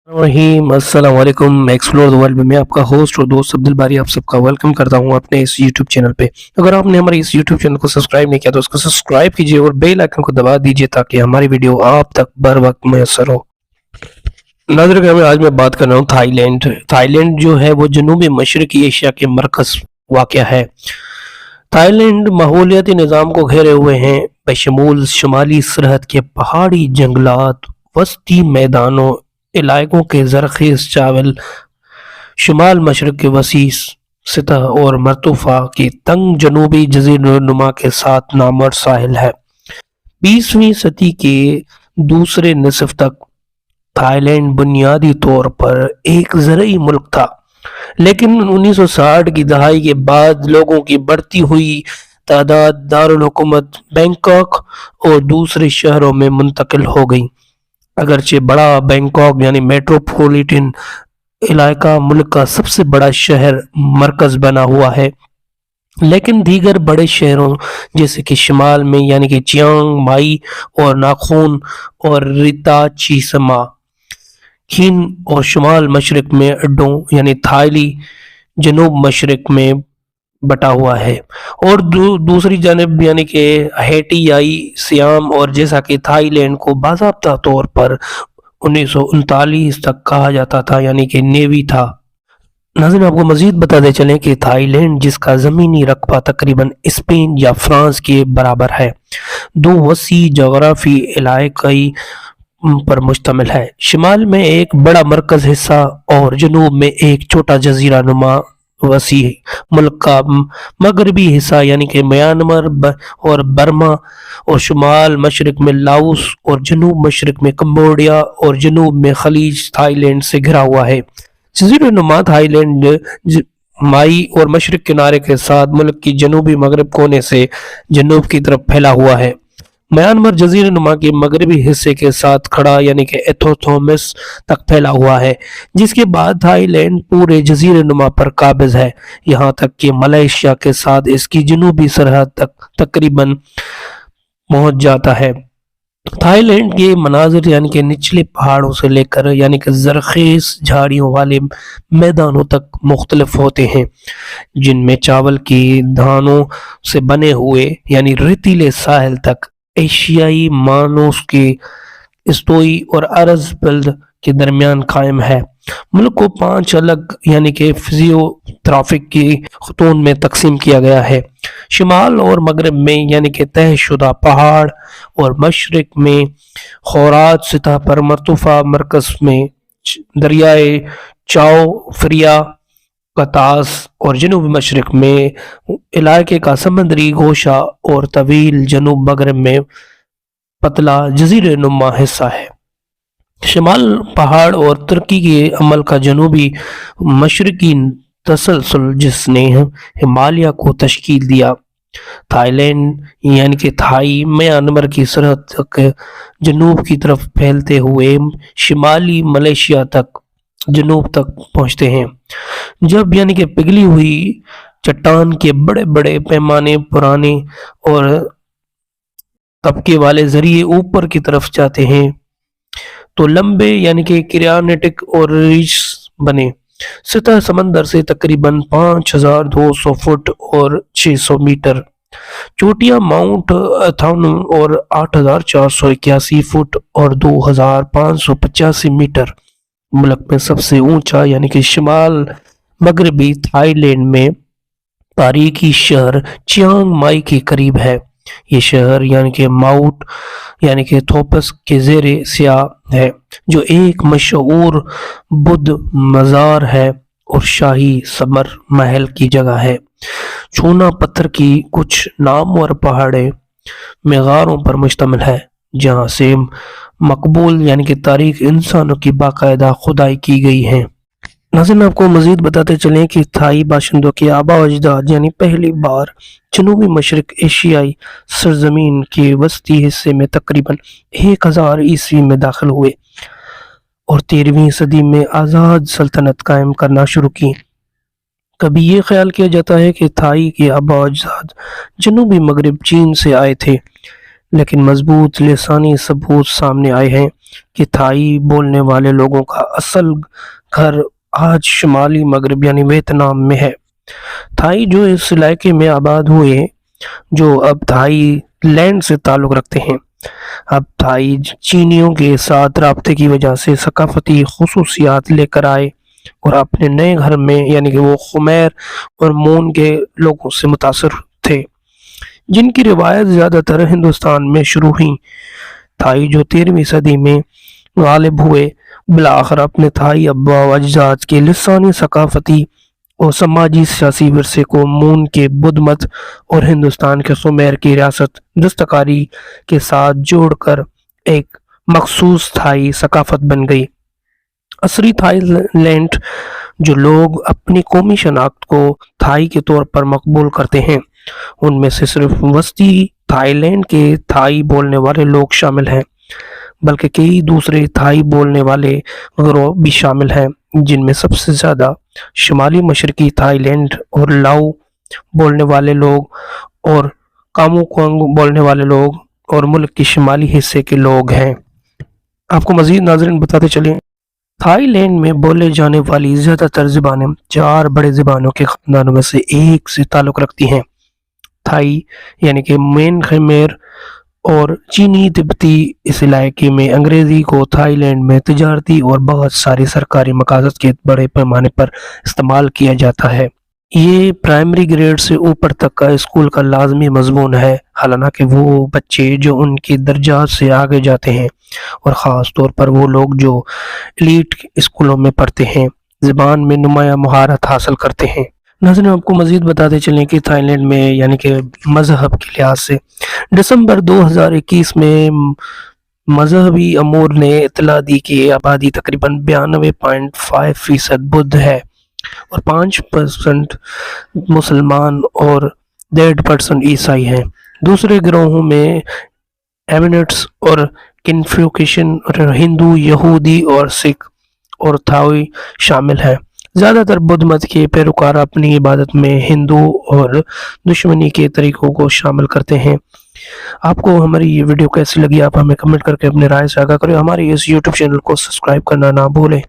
रहीम अस्सलाम वालेकुम। Explore the world में मैं आपका होस्ट और दोस्त अब्दुल बारी आप सबका वेलकम करता हूं अपने इस यूट्यूब चैनल पे। अगर आपने हमारे इस यूट्यूब चैनल को सब्सक्राइब नहीं किया तो उसको सब्सक्राइब कीजिए और बेल आइकन को दबा दीजिए ताकि हमारी वीडियो आप तक बर वक्त मैसर हो। नाज़रीन, आज मैं बात कर रहा हूँ थाईलैंड। थाईलैंड जो है वो जनूबी मशरकी एशिया के मरकज़ वाक़या है। थाईलैंड माहौलियाती निज़ाम को घेरे हुए हैं, बशमूल शुमाली सरहद के पहाड़ी जंगलात, वस्ती मैदानों, इलाकों के ज़रख़ेज़ चावल, शुमाल मशरक़ के वसी सतह और मरतफ़ा के तंग जनूबी जज़ीरनुमा के साथ नामवर साहिल है। 20वीं सदी के दूसरे निसफ़ तक थाईलैंड बुनियादी तौर पर एक ज़रई मुल्क था, लेकिन 1960 की दहाई के बाद लोगों की बढ़ती हुई तादाद दारुल हुकूमत बैंकॉक और दूसरे शहरों में मुंतकिल हो गई। अगरचे बड़ा बैंकॉक यानी मेट्रोपॉलिटन इलाका मुल्क का सबसे बड़ा शहर मरकज़ बना हुआ है, लेकिन दीगर बड़े शहरों जैसे कि शिमाल में यानी कि चियांग माई और नाखून और रिताचीसमा, खीन और शुमाल मशरक़ में अड्डों यानी थाईली जनूब मशरक़ में बटा हुआ है, और दूसरी जानब यानी कि हेटियाई सियाम और जैसा कि थाईलैंड को बाज़ाब्ता तौर पर 1939 तक कहा जाता था यानी कि नेवी था। नाज़रीन, आपको मज़ीद बताते चलें कि थाईलैंड जिसका ज़मीनी रकबा तकरीबन स्पेन या फ्रांस के बराबर है, दो वसी जोग्राफी इलाक़ाई पर मुश्तमिल है। शिमाल में एक बड़ा मरकज़ हिस्सा और जनूब में एक छोटा जज़ीरा नुमा वसी मुल्क का मगरबी हिस्सा यानी कि म्यांमार और बर्मा, और शुमाल मशरक़ में लाओस और जनूब मशरक़ में कम्बोडिया और जनूब में खलीज थाईलैंड से घिरा हुआ है। जज़ीरा नुमा थाईलैंड माई और मशरक़ किनारे के साथ मुल्क की जनूबी मगरब कोने से जनूब की तरफ फैला हुआ है। म्यांमार जज़ीरा नुमा के मगरबी हिस्से के साथ खड़ा यानी कि एथोथोमस तक फैला हुआ है, जिसके बाद थाईलैंड पूरे जज़ीरा नुमा पर काबिज़ है, यहाँ तक कि मलेशिया के साथ इसकी जनूबी सरहद तक तकरीबन पहुँच जाता है। थाईलैंड के मनाज़िर यानी कि निचले पहाड़ों से लेकर यानी कि ज़रख़ेज़ झाड़ियों वाले मैदानों तक मुख्तलिफ होते हैं, जिनमें चावल की धानों से बने हुए यानी रेतीले साहिल तक एशियाई मानोस के स्तोई और अरज बिल्द के दरमियान कायम है। मुल्क को 5 अलग यानी कि फिजियोग्राफिक की खतून में तकसीम किया गया है। शिमाल और मगरब में यानी कि तहशुदा पहाड़ और मशरक में खौरात सतह पर मरतफ़ा, मरकज़ में दरियाए चाओ फ्रिया कतास और जनूब मशरक़ में इलाके का समुद्री गोशा और तवील जनूब मगरब में पतला जज़ीरे नुमा हिस्सा है। शिमाल पहाड़ और तुर्की के अमल का जनूबी मशरकी तसलसल जिसने हिमालय को तश्कील दिया। थाईलैंड यानी कि थाई म्यांमार की सरहद तक जनूब की तरफ फैलते हुए शिमाली मलेशिया तक जनूब तक पहुँचते हैं। जब यानी कि पिघली हुई चट्टान के बड़े बड़े पैमाने पुराने और तबके वाले जरिए ऊपर की तरफ जाते हैं तो लंबे यानी कि क्रियानेटिक और रिच बने। सतह समंदर से तकरीबन 5200 फुट और 600 मीटर। चोटियां माउंट अथानु और 8481 फुट और 2585 मीटर। मुल्क में सबसे ऊंचा यानी कि शिमाल मगरबी थाईलैंड में तारीखी शहर चियांग माई के करीब है। ये शहर यानी कि माउंट यानी कि थोपस के ज़ेरे स्याह है, जो एक मशहूर बुद्ध मज़ार है और शाही समर महल की जगह है। चूना पत्थर की कुछ नामवर पहाड़ें मेगारों पर मुश्तमिल है, जहाँ से मकबूल यानी कि तारीख इंसानों की बाकायदा खुदाई की गई है। नाज़रीन, आपको मज़ीद बताते चलें कि थाई बाशिंदों के आबा अजदाद यानी पहली बार जनूबी मशरक़ एशियाई सरजमीन के वस्ती हिस्से में तकरीबन 1000 ईस्वी में दाखिल हुए और 13वीं सदी में आज़ाद सल्तनत कायम करना शुरू की। कभी ये ख्याल किया जाता है कि थाई के आबा अजदाद जनूबी मगरब चीन से आए थे, لیکن مضبوط لسانی ثبوت سامنے آئے ہیں کہ تھائی بولنے والے لوگوں کا اصل گھر آج شمالی مغرب یعنی ویتنام میں ہے۔ تھائی جو اس علاقے میں آباد ہوئے، جو اب تھائی لینڈ سے تعلق رکھتے ہیں، اب تھائی چینیوں کے ساتھ رابطے کی وجہ سے ثقافتی خصوصیات لے کر آئے اور اپنے نئے گھر میں یعنی کہ وہ خمیر اور مون کے لوگوں سے متاثر تھے، جن کی روایت زیادہ تر ہندوستان میں شروع ہوئی۔ تھائی جو 13ویں صدی میں غالب ہوئے، بالآخر اپنے تھائی ابا و اجداد کے لسانی، ثقافتی اور سماجی سیاسی ورثے کو مون کے بدھ مت اور ہندوستان کے خمیر کی ریاست دستکاری کے ساتھ جوڑ کر ایک مخصوص تھائی ثقافت بن گئی۔ عصری تھائی لینڈ جو لوگ اپنی قومی شناخت کو تھائی کے طور پر مقبول کرتے ہیں، ان میں سے صرف وسطی تھائی لینڈ کے تھائی بولنے والے لوگ شامل ہیں، بلکہ کئی دوسرے تھائی بولنے والے گروہ بھی شامل ہیں، جن میں سب سے زیادہ شمالی مشرقی تھائی لینڈ اور لاؤ بولنے والے لوگ اور کاموکونگ بولنے والے لوگ اور ملک کے شمالی حصے کے لوگ ہیں۔ آپ کو مزید ناظرین بتاتے چلیں، تھائی لینڈ میں بولے جانے والی زیادہ تر زبانیں 4 بڑے زبانوں کے خاندانوں میں سے ایک سے تعلق رکھتی ہیں۔ تھائی یعنی کہ مین خمیر اور چینی تبتی۔ اس علاقے میں انگریزی کو تھائی لینڈ میں تجارتی اور بہت ساری سرکاری مقاصد کے بڑے پیمانے پر استعمال کیا جاتا ہے۔ یہ پرائمری گریڈ سے اوپر تک کا اسکول کا لازمی مضمون ہے، حالانکہ وہ بچے جو ان کے درجات سے آگے جاتے ہیں اور خاص طور پر وہ لوگ جو ایلیٹ اسکولوں میں پڑھتے ہیں، زبان میں نمایاں مہارت حاصل کرتے ہیں۔ ناظرین آپ کو مزید بتاتے چلیں کہ تھائی لینڈ میں یعنی کہ مذہب کے لحاظ سے دسمبر 2021 میں مذہبی امور نے اطلاع دی کہ آبادی تقریباً 92.5% بدھ ہے اور 5% مسلمان اور 1.5% عیسائی ہیں۔ دوسرے گروہوں میں ایمنٹس اور کنفیوشین اور ہندو، یہودی اور سکھ اور تھائی شامل ہیں۔ زیادہ تر بدھ مت کے پیروکار اپنی عبادت میں ہندو اور دشمنی کے طریقوں کو شامل کرتے ہیں۔ آپ کو ہماری یہ ویڈیو کیسی لگی، آپ ہمیں کمنٹ کر کے اپنے رائے سے آگاہ کریں۔ ہمارے اس یوٹیوب چینل کو سبسکرائب کرنا نہ بھولیں۔